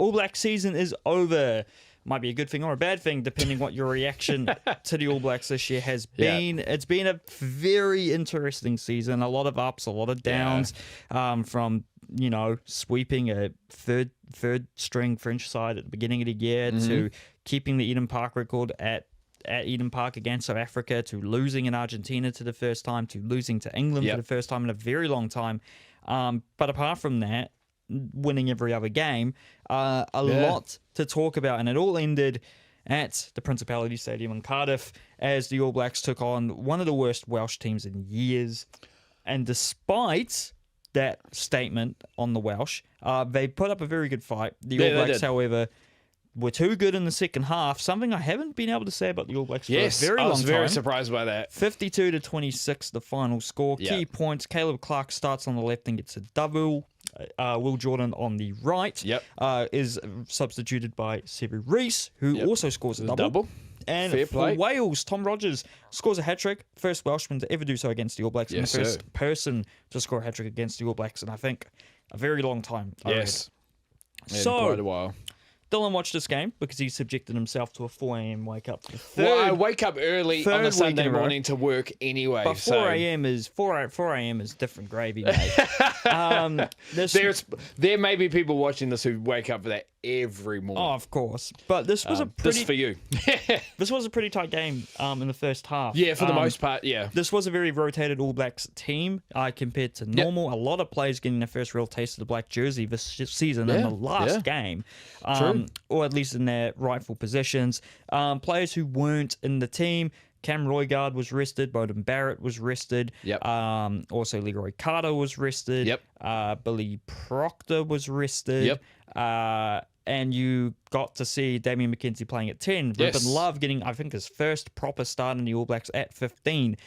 All Black season is over. Might be a good thing or a bad thing, depending what your reaction to the All Blacks this year has been. Yeah. It's been a very interesting season. A lot of ups, a lot of downs, from sweeping a third string French side at the beginning of the year to keeping the Eden Park record at Eden Park against South Africa, to losing in Argentina to the first time, to losing to England for the first time in a very long time. But apart from that, winning every other game, a lot to talk about, and it all ended at the Principality Stadium in Cardiff as the All Blacks took on one of the worst Welsh teams in years. And despite that statement on the Welsh, they put up a very good fight. The All Blacks, however, were too good in the second half, something I haven't been able to say about the All Blacks for a very long time. I was very surprised by that. 52-26, the final score. Key points, Caleb Clark starts on the left and gets a double. Will Jordan on the right is substituted by Sevu Reece, who also scores a double. And for Wales, Tom Rogers scores a hat-trick. First Welshman to ever do so against the All Blacks. And the first person to score a hat-trick against the All Blacks in, I think, a very long time. Yes. So, quite a while. Dylan watched this game because he subjected himself to a 4 a.m. wake up. I wake up early on a Sunday morning to work anyway. But 4 a.m. is 4 a.m. is different gravy, mate. There may be people watching this who wake up for that every morning. Oh, of course. But this was this for you. This was a pretty tight game in the first half. Yeah, for the most part, yeah. This was a very rotated All Blacks team compared to normal. A lot of players getting their first real taste of the black jersey this season in the last game. Or at least in their rightful positions. Players who weren't in the team. Cam Roygaard was rested. Beauden Barrett was rested. Also, Leroy Carter was rested. Billy Proctor was rested. And you got to see Damian McKenzie playing at 10. Ruben Love getting, I think, his first proper start in the All Blacks at 15.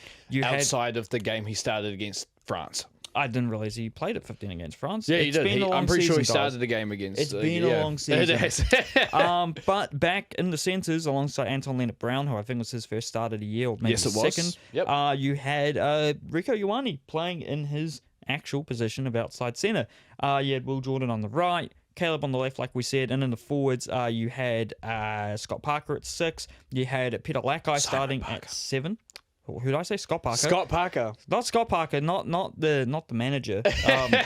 Outside of the game he started against France. I didn't realize he played at 15 against France. Yeah, he did. I'm pretty sure he started the game against... It's been a long season. It has. But back in the centres, alongside Anton Leonard-Brown, who I think was his first start of the year, or maybe second, you had Rieko Ioane playing in his actual position of outside centre. You had Will Jordan on the right, Caleb on the left, like we said, and in the forwards, you had Scott Parker at 6. You had Peter Lakai starting at 7. Who did I say? Scott Parker. Scott Parker. Not Scott Parker. Not the manager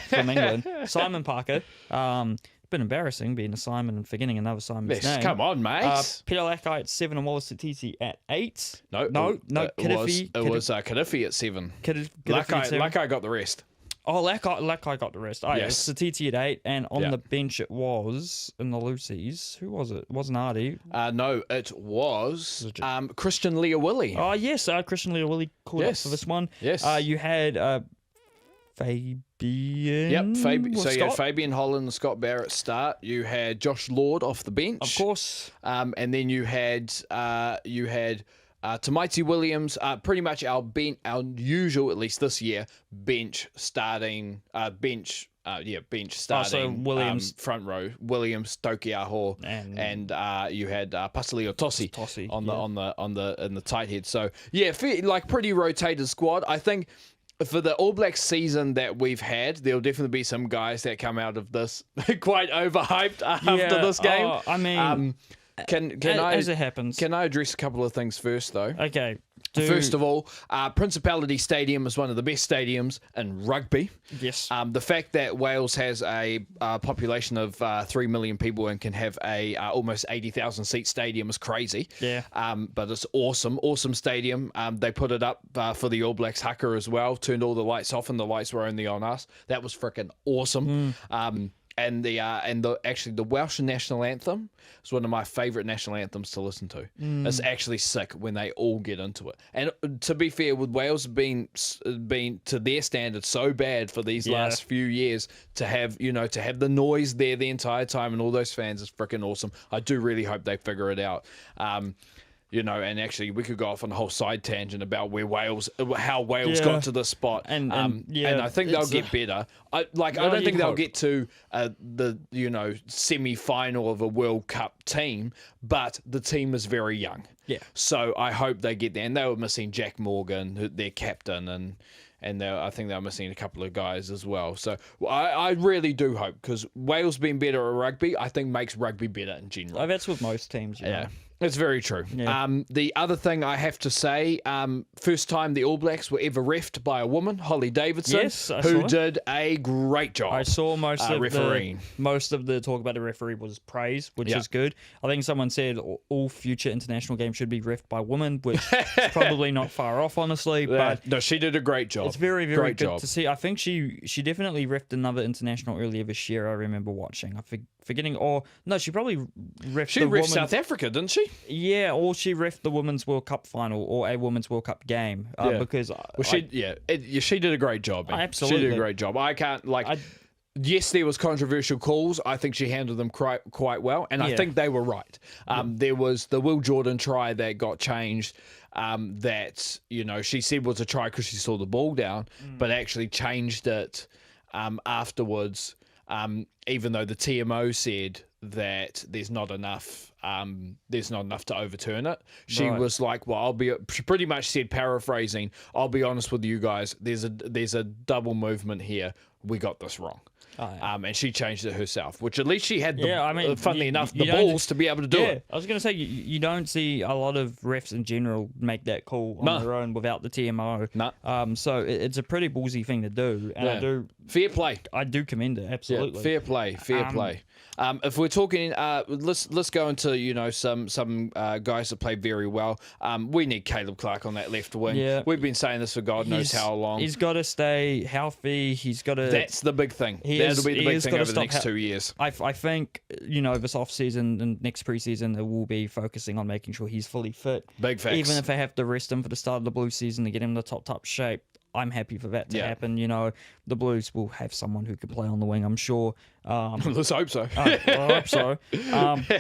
from England. Simon Parker. Bit embarrassing being a Simon and forgetting another Simon's name. Come on, mate. Peter Lakai at 7 and Wallace Satiti at 8. No. Kadifi. It was Kadifi at 7. Lakai got the rest. Oh, Lakai got the rest. Oh, yes. Satiti at 8, and on the bench it was, in the Lucies, who was it? It wasn't Artie. No, it was Christian Leawilli. Oh, yes, Christian Leawilli called up for this one. Yes. You had Fabian. So you had Fabian Holland, Scott Barrett start. You had Josh Lord off the bench. Of course. And then you had Tamaiti Williams, pretty much our usual, at least this year, bench starting. So Williams, front row. Williams, Tokiaho, and you had Pasali Tossi in the tight head. So yeah, like pretty rotated squad. I think for the All Blacks season that we've had, there'll definitely be some guys that come out of this quite overhyped after this game. I mean. As it happens. Can I address a couple of things first, though? Okay. First of all, Principality Stadium is one of the best stadiums in rugby. Yes. The fact that Wales has a population of 3 million people and can have a almost 80,000 seat stadium is crazy. Yeah. But it's awesome stadium. They put it up for the All Blacks haka as well. Turned all the lights off and the lights were only on us. That was freaking awesome. And the Welsh national anthem is one of my favourite national anthems to listen to. It's actually sick when they all get into it. And to be fair, with Wales being to their standards so bad for these last few years, to have the noise there the entire time and all those fans is freaking awesome. I do really hope they figure it out. And actually we could go off on a whole side tangent about how Wales got to this spot. And I think they'll get better. I don't think they'll get to the semi-final of a World Cup team, but the team is very young. Yeah. So I hope they get there. And they were missing Jack Morgan, their captain, I think they're missing a couple of guys as well. So I really do hope, because Wales being better at rugby, I think makes rugby better in general. Oh, that's with most teams. You know. Yeah. It's very true. Yeah. The other thing I have to say, first time the All Blacks were ever reffed by a woman, Holly Davidson, Yes, I who saw it. did a great job. I saw refereeing. most of the talk about the referee was praise, which is good. I think someone said all future international games should be reffed by women, which is probably not far off, honestly. But no, she did a great job. it's very, very great good job. to see. I think she definitely reffed another international earlier this year. I remember watching. I'm forgetting, or no, she probably reffed She the reffed women's, South Africa, didn't she? Yeah, or she reffed the Women's World Cup final or a Women's World Cup game. Because Well, she did a great job. Man. Absolutely. She did a great job. I can't yes, there was controversial calls. I think she handled them quite well, and I think they were right. There was the Will Jordan try that got changed. That she said was a try because she saw the ball down, but actually changed it afterwards. Even though the TMO said that there's not enough to overturn it, she was like, "Well, she pretty much said, paraphrasing, I'll be honest with you guys. There's a double movement here. We got this wrong." Oh, yeah. And she changed it herself, which at least she had, funnily enough, you the don't- balls to be able to do it. I was going to say, you don't see a lot of refs in general make that call on their own without the TMO. No. So it's a pretty ballsy thing to do, and Fair play. I do commend it, absolutely. Fair play. Play. If we're talking, let's go into some guys that play very well. We need Caleb Clark on that left wing. Yeah. We've been saying this for God knows how long. He's got to stay healthy. He's got to. That's the big thing. That'll be the big thing over the next 2 years. I think this off season and next preseason, it will be focusing on making sure he's fully fit. Big facts. Even if they have to rest him for the start of the Blue season to get him in the top shape, I'm happy for that to happen. The Blues will have someone who can play on the wing, I'm sure. Let's hope so. I hope so.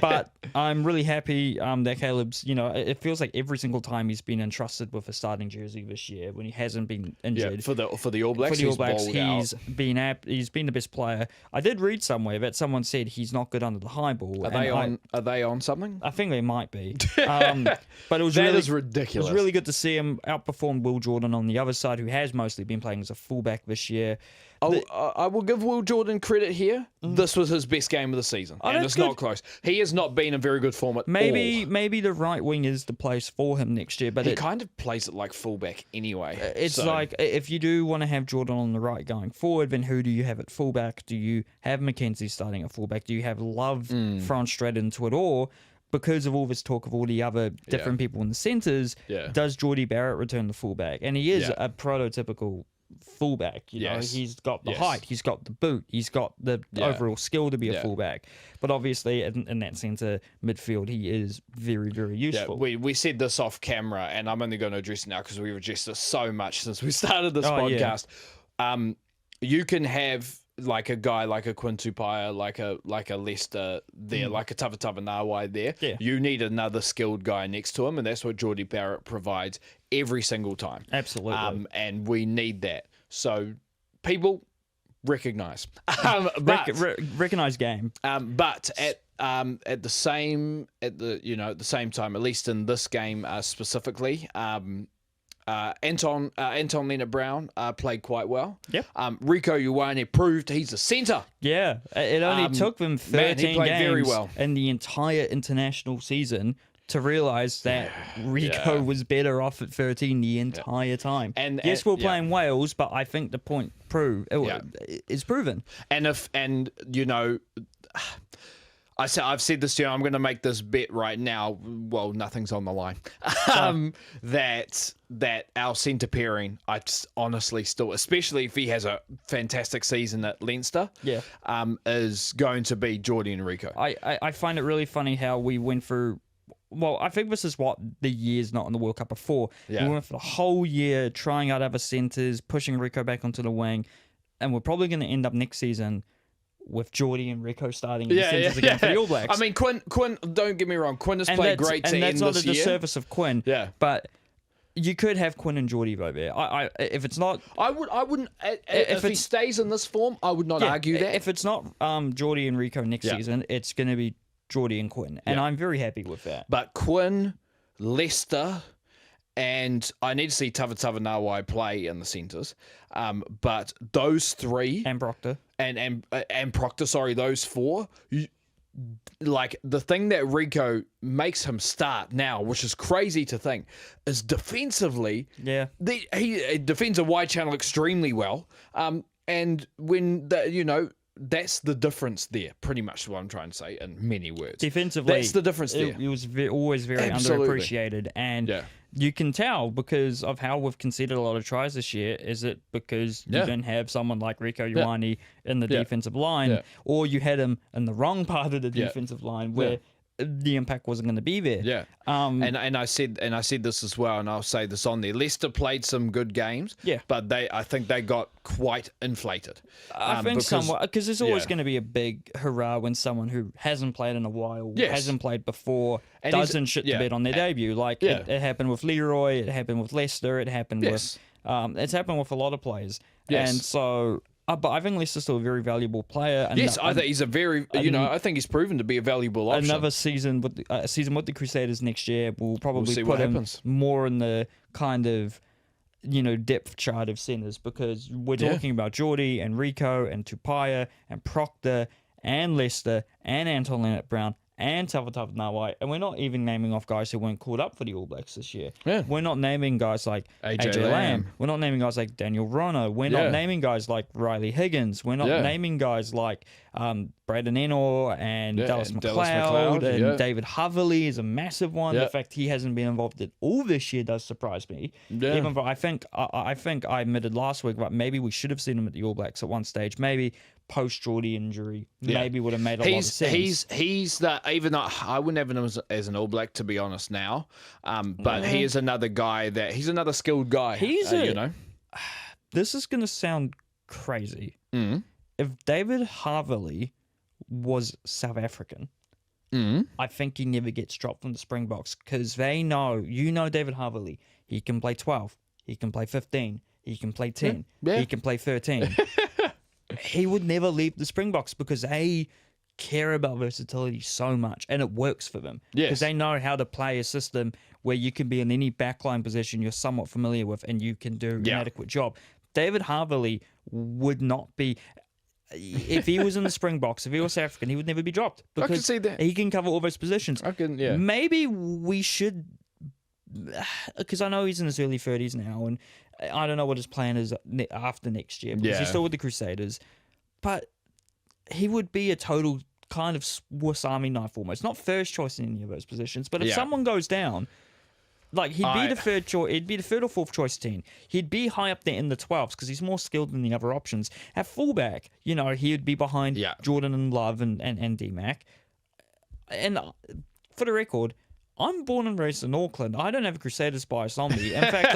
But I'm really happy that Caleb's, it feels like every single time he's been entrusted with a starting jersey this year when he hasn't been injured. For the All Blacks, he's been the best player. I did read somewhere that someone said he's not good under the high ball. Are they on something? I think they might be. But it was That is ridiculous. It was really good to see him outperform Will Jordan on the other side, who has mostly been playing as a fullback this year. I will give Will Jordan credit here. This was his best game of the season, and it's not close. He has not been in very good form at all. Maybe the right wing is the place for him next year, but he kind of plays it like fullback anyway. It's like, if you do want to have Jordan on the right going forward, then who do you have at fullback? Do you have Mackenzie starting at fullback? Do you have Love thrown straight into it? Or because of all this talk of all the other different people in the centres, does Geordie Barrett return the fullback? And he is a prototypical fullback. He's got the height, he's got the boot, he's got the overall skill to be a fullback. But obviously, in that centre midfield, he is very, very useful. We said this off camera, and I'm only going to address it now because we've addressed this so much since we started this podcast. You can have like a guy like a Quinn Tupaia, like a Leicester there, like a Tavatawa Nawai there. Yeah. You need another skilled guy next to him, and that's what Geordie Barrett provides every single time. Absolutely. And we need that. So people recognise. Recognise game. But at the same time, at least in this game specifically, Anton Leonard-Brown played quite well. Yep. Rico Ioane proved he's a centre. Yeah. It only took them 13 he played games very well in the entire international season to realise that Rico was better off at 13 the entire time. And yes, we're playing Wales, but I think the point is proven. I've said this to you. I'm going to make this bet right now. Well, nothing's on the line. That our centre pairing, I just honestly still, especially if he has a fantastic season at Leinster, is going to be Geordie and Rico. I find it really funny how we went through. Well, I think this is what the year's not in the World Cup before. Yeah. We went for the whole year trying out other centres, pushing Rico back onto the wing, and we're probably going to end up next season with Geordie and Rico starting in the centres again for the All Blacks. I mean, Quinn, don't get me wrong, Quinn has played great to end this year. And that's not a disservice of Quinn. Yeah. But you could have Quinn and Geordie over there. If it's not... I wouldn't... If he stays in this form, I would not argue that. If it's not Geordie and Rico next season, it's going to be Geordie and Quinn. And I'm very happy with that. But Quinn, Leicester, and I need to see Tawatawa Nawai play in the centres. But those three And Proctor. and Proctor, sorry, those four. Like the thing that Rico makes him start now, which is crazy to think, is defensively. Yeah. He defends a wide channel extremely well. And when that's the difference there. Pretty much what I'm trying to say in many words. Defensively, that's the difference there. It was always very Absolutely. underappreciated, and you can tell because of how we've conceded a lot of tries this year. Is it because you didn't have someone like Rico Ioane in the defensive line, or you had him in the wrong part of the defensive line where the impact wasn't going to be there? Yeah. And I said this as well, and I'll say this on there. Leicester played some good games, but I think they got quite inflated. I think somewhat, because there's always going to be a big hurrah when someone who hasn't played in a while, hasn't played before, and doesn't shit the bed on their debut. Like it happened with Leroy, it happened with Leicester, it happened with it's happened with a lot of players, and so. But I think Leicester's still a very valuable player. And yes, I think he's a very, I think he's proven to be a valuable option. Another season with the Crusaders next year will probably put him more in the kind of, depth chart of centres, because we're talking about Geordie and Rico and Tupaia and Proctor and Leicester and Anton Leonard-Brown and Tawatawa Nawai, and we're not even naming off guys who weren't called up for the All Blacks this year. Yeah. We're not naming guys like AJ Lamb. We're not naming guys like Daniel Rono. We're not naming guys like Riley Higgins. We're not naming guys like Braden Enor and Dallas McLeod and David Haverley is a massive one. The fact he hasn't been involved at all this year does surprise me. Even though I think I admitted last week that maybe we should have seen him at the All Blacks at one stage. Maybe post-Geordie injury maybe would have made a lot of sense. He's the, even though I wouldn't have him as an All Black, to be honest now, but he is another guy he's another skilled guy. This is going to sound crazy. If David Haverley was South African, I think he never gets dropped from the Springboks, because they know, David Haverley, he can play 12, he can play 15, he can play 10, he can play 13. He would never leave the Springboks because they care about versatility so much, and it works for them. Because they know how to play a system where you can be in any backline position you're somewhat familiar with and you can do an adequate job. David Haverley would not be... If he was in the Springboks, if he was South African, he would never be dropped. Because I can see that. He can cover all those positions. Maybe we should... Because I know he's in his early 30s now, and I don't know what his plan is after next year, because he's still with the Crusaders. But he would be a total kind of Swiss Army knife almost. Not first choice in any of those positions, but if someone goes down, like he'd be the third choice, it'd be the third or fourth choice team. He'd be high up there in the 12s because he's more skilled than the other options. At fullback, he'd be behind Jordan and Love and D-Mac. And for the record, I'm born and raised in Auckland. I don't have a Crusaders bias on me. In fact,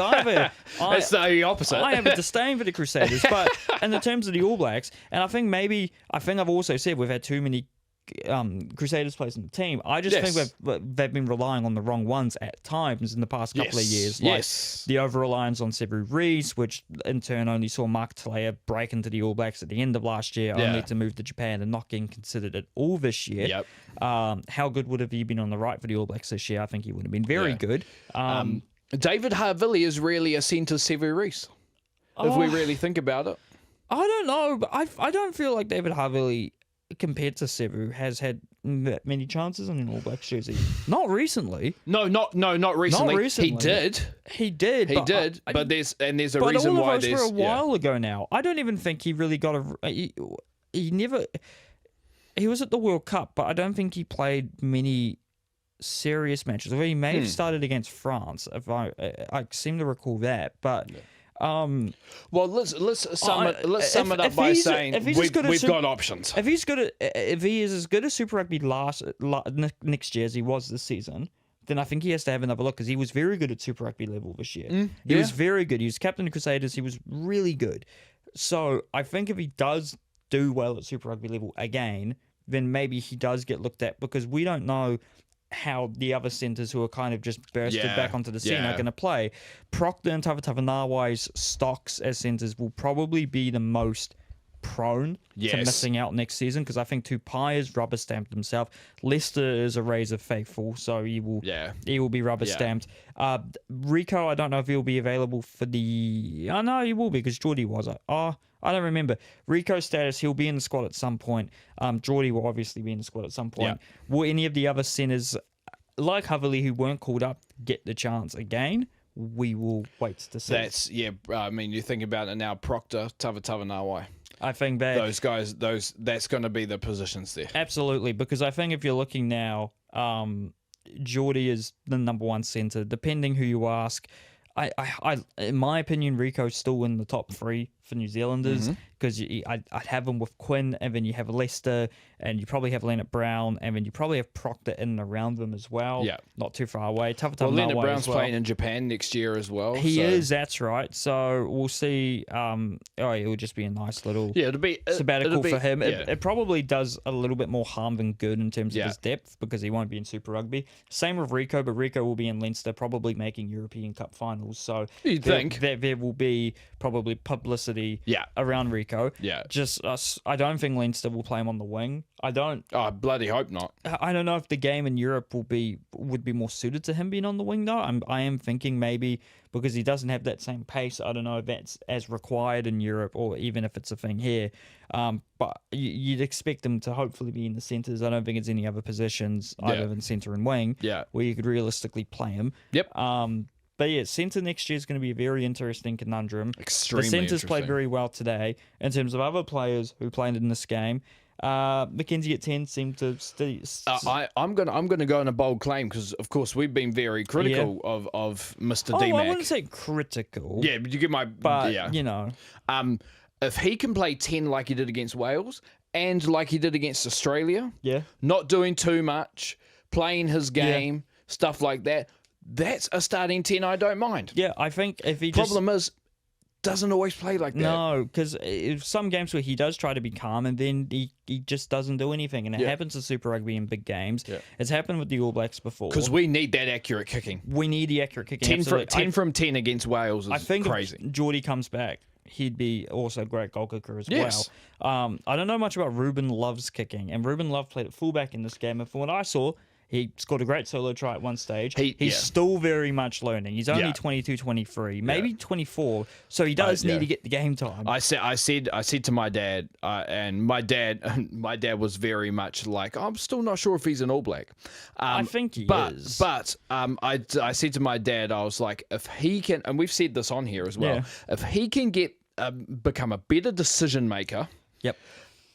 it's the opposite. I have a disdain for the Crusaders. But in the terms of the All Blacks, and I think I've also said we've had too many Crusaders players in the team. I just think they've been relying on the wrong ones at times in the past couple of years. Like the over-reliance on Sevu Reece, which in turn only saw Mark Talea break into the All Blacks at the end of last year, only to move to Japan and not getting considered at all this year. How good would have he been on the right for the All Blacks this year? I think he would have been very good. David Haverley is really a centre Sevu Reece, if we really think about it. I don't know, but I don't feel like David Haverley, compared to Sevu, has had that many chances in an All Blacks jersey. Not recently. No, not recently. Not recently. He did. But there's a reason why. But all of those were a while ago now. I don't even think he really got he never. He was at the World Cup, but I don't think he played many serious matches. Although he may have started against France, if I seem to recall that, but. Well, let's sum it up by saying we've got options. If he is as good as Super Rugby next year as he was this season, then I think he has to have another look, because he was very good at Super Rugby level this year. He was very good. He was captain of Crusaders. He was really good. So I think if he does do well at Super Rugby level again, then maybe he does get looked at, because we don't know how the other centres who are kind of just bursted back onto the scene are going to play. Proctor and Tawatawa Nawai's stocks as centres will probably be the most prone to Yes. missing out next season because I think Tupai is rubber stamped himself. Leicester is a Razor faithful, so he will be rubber stamped. Rico, I don't know if he'll be available for the. Oh no, he will be because Geordie was. I don't remember Rico's status. He'll be in the squad at some point. Geordie will obviously be in the squad at some point. Will any of the other centers, like Haverley, who weren't called up, get the chance again? We will wait to see. I mean, you think about it now. Proctor, Tavatava Nawai. I think that Those guys, that's going to be the positions there. absolutely, because I think if you're looking now, Geordie is the number one centre. Depending who you ask, I in my opinion, Rico's still in the top three for New Zealanders because I'd have him with Quinn, and then you have Leicester, and you probably have Leonard Brown, and then you probably have Proctor in and around them as well. Yeah, not too far away. Leonard Brown's playing in Japan next year as well. He is. That's right. So we'll see. It will just be a nice little sabbatical for him. Yeah. It probably does a little bit more harm than good in terms of his depth because he won't be in Super Rugby. Same with Rico, but Rico will be in Leinster, probably making European Cup finals. So you'd think that there will be probably publicity around Rico. Yeah. Just I don't think Leinster will play him on the wing. I bloody hope not. I don't know if the game in Europe would be more suited to him being on the wing though. I am thinking maybe because he doesn't have that same pace. I don't know if that's as required in Europe or even if it's a thing here. But you'd expect him to hopefully be in the centres. I don't think it's any other positions either than centre and wing where you could realistically play him. Yep. But yeah, centre next year is going to be a very interesting conundrum. Extremely the centres interesting. played very well today. In terms of other players who played in this game, Mackenzie at 10 seemed to I'm gonna go on a bold claim because of course we've been very critical of Mr. D-Mac. I wouldn't say critical. Yeah, but you get my you know. If he can play 10 like he did against Wales and like he did against Australia, not doing too much, playing his game, stuff like that, that's a starting 10 I don't mind. Yeah, I think if he Problem is, doesn't always play like that. No, because some games where he does try to be calm and then he just doesn't do anything. And it happens to Super Rugby in big games. Yeah. It's happened with the All Blacks before. Because we need that accurate kicking. We need the accurate kicking. 10 from 10 against Wales is I think crazy. If Geordie comes back, he'd be also a great goal kicker as Yes. well. I don't know much about Ruben Love's kicking. And Ruben Love played at fullback in this game. And from what I saw, he scored a great solo try at one stage. He's still very much learning. He's only 22, 23, maybe 24. So he does need to get the game time. I said to my dad, and my dad was very much like, I'm still not sure if he's an All Black. I think he is. But I said to my dad, I was like, if he can, and we've said this on here as well, if he can get become a better decision maker. Yep.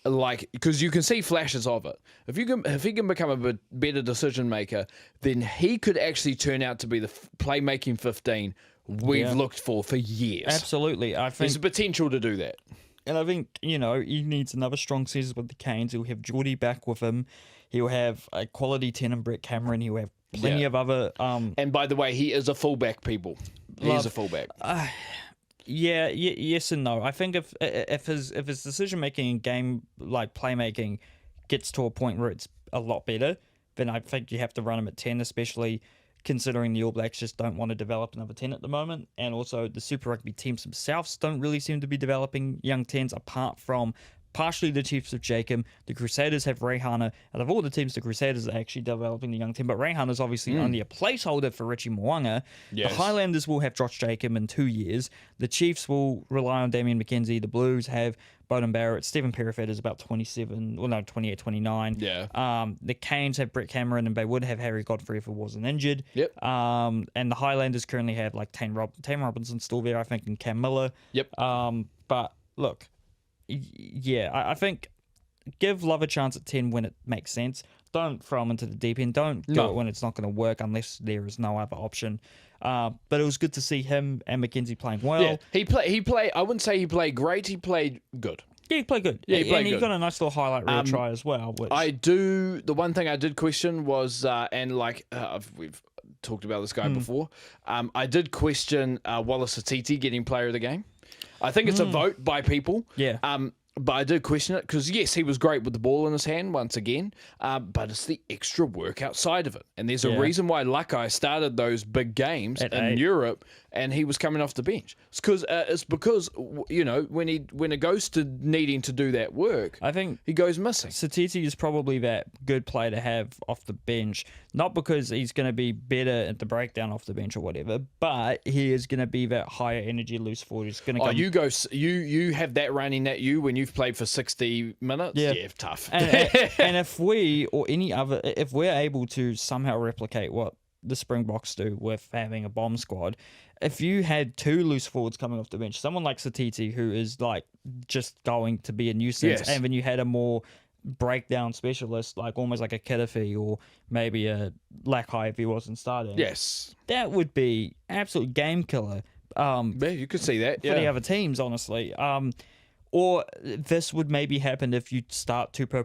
Like, because you can see flashes of it. If he can become a better decision maker, then he could actually turn out to be the playmaking 15 we've looked for years. Absolutely, I think there's a potential to do that. And I think he needs another strong season with the Canes. He'll have Geordie back with him. He'll have a quality 10 in Brett Cameron. He'll have plenty of other. And by the way, he is a fullback. People, he is a fullback. Yes and no. I think if his decision making and game like playmaking gets to a point where it's a lot better, then I think you have to run him at 10, especially considering the All Blacks just don't want to develop another 10 at the moment, and also the Super Rugby teams themselves don't really seem to be developing young 10s apart from partially the Chiefs of Jacob. The Crusaders have Reihana. Out of all the teams, the Crusaders are actually developing the young team, but Reihana is obviously only a placeholder for Richie Mo'unga. Yes. The Highlanders will have Josh Jacob in 2 years. The Chiefs will rely on Damien McKenzie. The Blues have Bowden Barrett. Stephen Perifet is about 28, 29. Yeah. The Canes have Brett Cameron, and they would have Harry Godfrey if he wasn't injured. Yep. And the Highlanders currently have like Tane Robinson still there, I think, and Cam Miller. Yep. But look, I think give Love a chance at 10 when it makes sense. Don't throw him into the deep end. Don't do it when it's not going to work unless there is no other option. But it was good to see him and McKenzie playing well. Yeah, he played. I wouldn't say he played great. He played good. Yeah, he played good. Yeah, he played and good. He got a nice little highlight reel try as well. Which... The one thing I did question was, we've talked about this guy before. I did question Wallace Atiti getting player of the game. I think it's a vote by people. Yeah. But I did question it because, yes, he was great with the ball in his hand once again, but it's the extra work outside of it. And there's a reason why Lakai started those big games in Europe and he was coming off the bench. It's because when it goes to needing to do that work, I think he goes missing. Satiti is probably that good player to have off the bench, not because he's going to be better at the breakdown off the bench or whatever, but he is going to be that higher energy loose forward. He's going to come. You have that running at you when you've played for 60 minutes. Yeah, tough. And if we or any other, if we're able to somehow replicate what the Springboks do with having a bomb squad, if you had two loose forwards coming off the bench, someone like Satiti who is like just going to be a nuisance, and then you had a more breakdown specialist, like almost like a Kiddifi or maybe a Lakai if he wasn't starting. Yes, that would be absolute game killer. Yeah, you could see that for the other teams, honestly. Or this would maybe happen if you start Tupou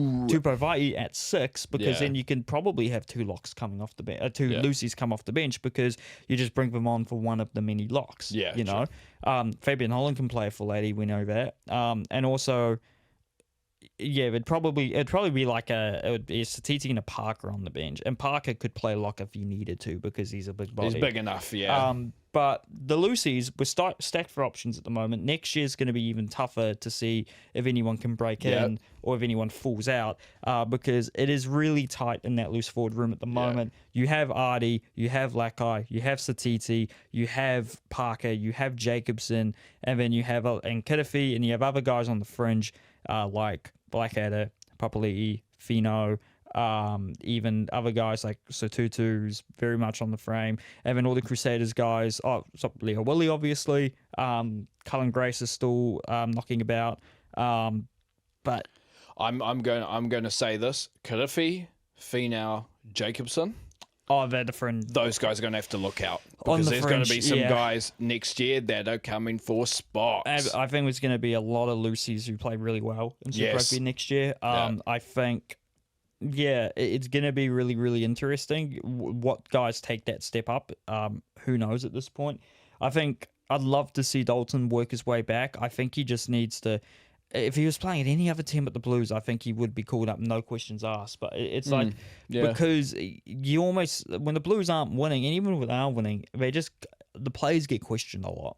Vai'i at 6, because then you can probably have two locks coming off the bench, two Lucies come off the bench, because you just bring them on for one of the many locks. Yeah, you know. Fabian Holland can play for Lady, we know that. And also, it'd probably be like it would be a Satiti and a Parker on the bench, and Parker could play lock if he needed to because he's a big body. He's big enough, yeah. But the Lucies, we're stacked for options at the moment. Next year's going to be even tougher to see if anyone can break in or if anyone falls out, because it is really tight in that loose forward room at the moment. You have Artie, you have Lakai, you have Satiti, you have Parker, you have Jacobson, and then you have and Kiddifi, and you have other guys on the fringe like Blackadder, Papali'i, Fino, even other guys like Sotutu's very much on the frame, and then all the Crusaders guys. Leo Willie, obviously. Cullen Grace is still knocking about. But I'm going to say this: Kiddifi, Finau, Jacobson. They're different. Those guys are going to have to look out, because there's going to be some guys next year that are coming for spots. I think there's going to be a lot of Lucies who play really well in Super Rugby next year. I think, it's going to be really, really interesting. What guys take that step up? Who knows at this point? I think I'd love to see Dalton work his way back. I think he just needs to. If he was playing at any other team but the Blues, I think he would be called up, no questions asked. But it's because you almost, when the Blues aren't winning, and even when they are winning, the players get questioned a lot.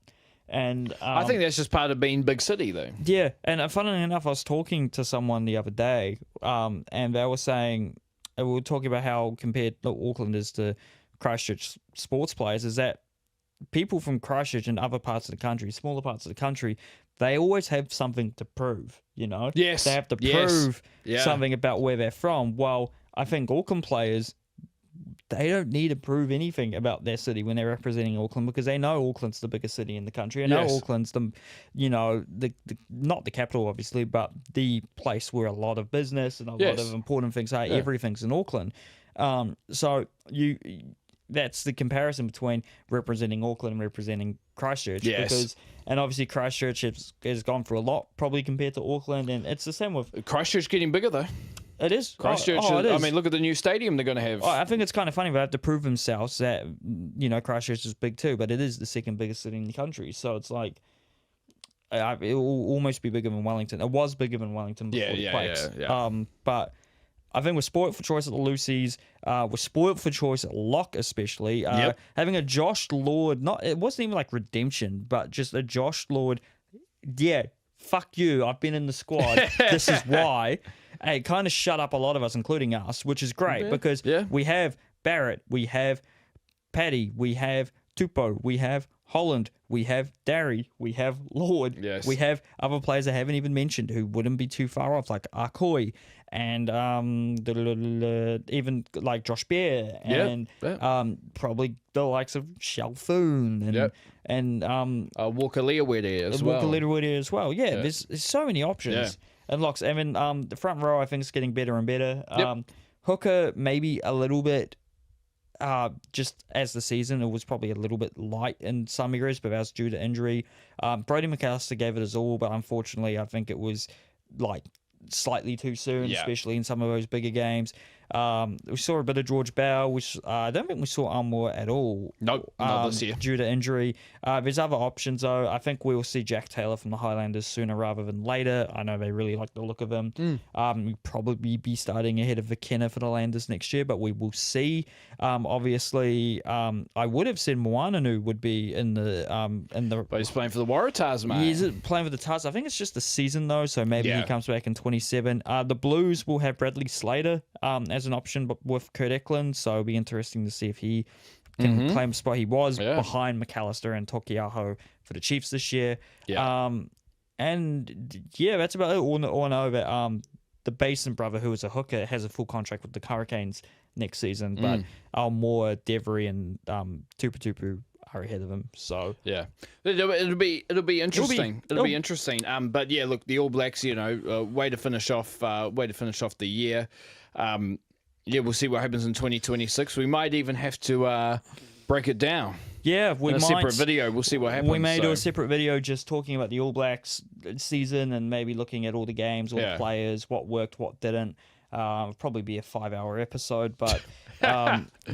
And I think that's just part of being big city, though. Yeah, and funnily enough, I was talking to someone the other day, and they were saying, we were talking about how compared to Auckland is to Christchurch sports players, is that people from Christchurch and other parts of the country, smaller parts of the country, they always have something to prove, you know? Yes. They have to prove something about where they're from. Well, I think Auckland players, they don't need to prove anything about their city when they're representing Auckland, because they know Auckland's the biggest city in the country. And know Auckland's the not the capital, obviously, but the place where a lot of business and a lot of important things are. Everything's in Auckland. So that's the comparison between representing Auckland and representing Christchurch. Yes. And obviously Christchurch has gone through a lot, probably compared to Auckland, and it's the same with Christchurch getting bigger though. It is. Christchurch. It is. I mean, look at the new stadium they're going to have. I think it's kind of funny. They have to prove themselves that Christchurch is big too, but it is the second biggest city in the country. So it's like it will almost be bigger than Wellington. It was bigger than Wellington before the Quakes. But I think we're spoiled for choice at the Lucies. We're spoiled for choice at lock, especially. Having a Josh Lord, it wasn't even like redemption, but just a Josh Lord. Yeah, fuck you. I've been in the squad. This is why. It kind of shut up a lot of us, including us, which is great because we have Barrett, we have Paddy, we have Tupou, we have Holland, we have Darry, we have Lord, we have other players I haven't even mentioned who wouldn't be too far off, like Arkoi, and even like Josh Bear, and probably the likes of Shalfoon, and Walker Leawede as well. Walker Leawede as well. There's so many options. And locks. I mean, the front row, I think, is getting better and better. Hooker, maybe a little bit, just as the season, it was probably a little bit light in some areas, but that was due to injury. Brody McAllister gave it his all, but unfortunately, I think it was like slightly too soon, especially in some of those bigger games. We saw a bit of George Bell, which I don't think we saw Armour at all. Nope, not this year. Due to injury. There's other options, though. I think we'll see Jack Taylor from the Highlanders sooner rather than later. I know they really like the look of him. He'll probably be starting ahead of McKenna for the Landers next year, but we will see. Obviously, I would have said Moananu would be in the. But he's playing for the Waratahs, mate. He's playing for the Tars. I think it's just the season, though, so maybe he comes back in 27. The Blues will have Bradley Slater as an option, but with Kurt Eklund, so it'll be interesting to see if he can claim a spot. He was behind McAllister and Tokiaho for the Chiefs this year. And that's about it. All know that the Basin brother, who is a hooker, has a full contract with the Hurricanes next season, but Almore, Devery, and Tupu are ahead of him. So it'll be interesting. It'll be interesting. But yeah, look, the All Blacks, way to finish off the year. We'll see what happens in 2026. We might even have to break it down. Yeah, we might. Separate video. We'll see what happens. We may do a separate video just talking about the All Blacks season and maybe looking at all the games, all the players, what worked, what didn't. Probably be a 5-hour episode, but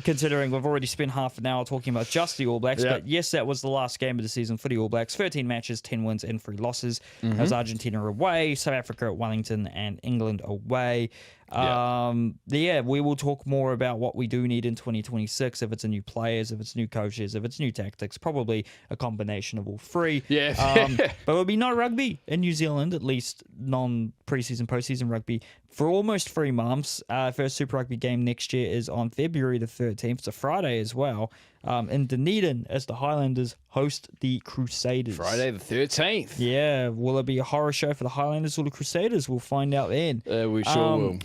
considering we've already spent half an hour talking about just the All Blacks, but yes, that was the last game of the season for the All Blacks. 13 matches, 10 wins and 3 losses. That was Argentina away, South Africa at Wellington, and England away. We will talk more about what we do need in 2026, if it's a new players, if it's new coaches, if it's new tactics, probably a combination of all three. But there'll be no rugby in New Zealand, at least non-preseason, postseason rugby, for almost 3 months. First Super Rugby game next year is on February the 13th. It's a Friday as well. In Dunedin, as the Highlanders host the Crusaders. Friday the 13th. Yeah. Will it be a horror show for the Highlanders or the Crusaders? We'll find out then. We sure will.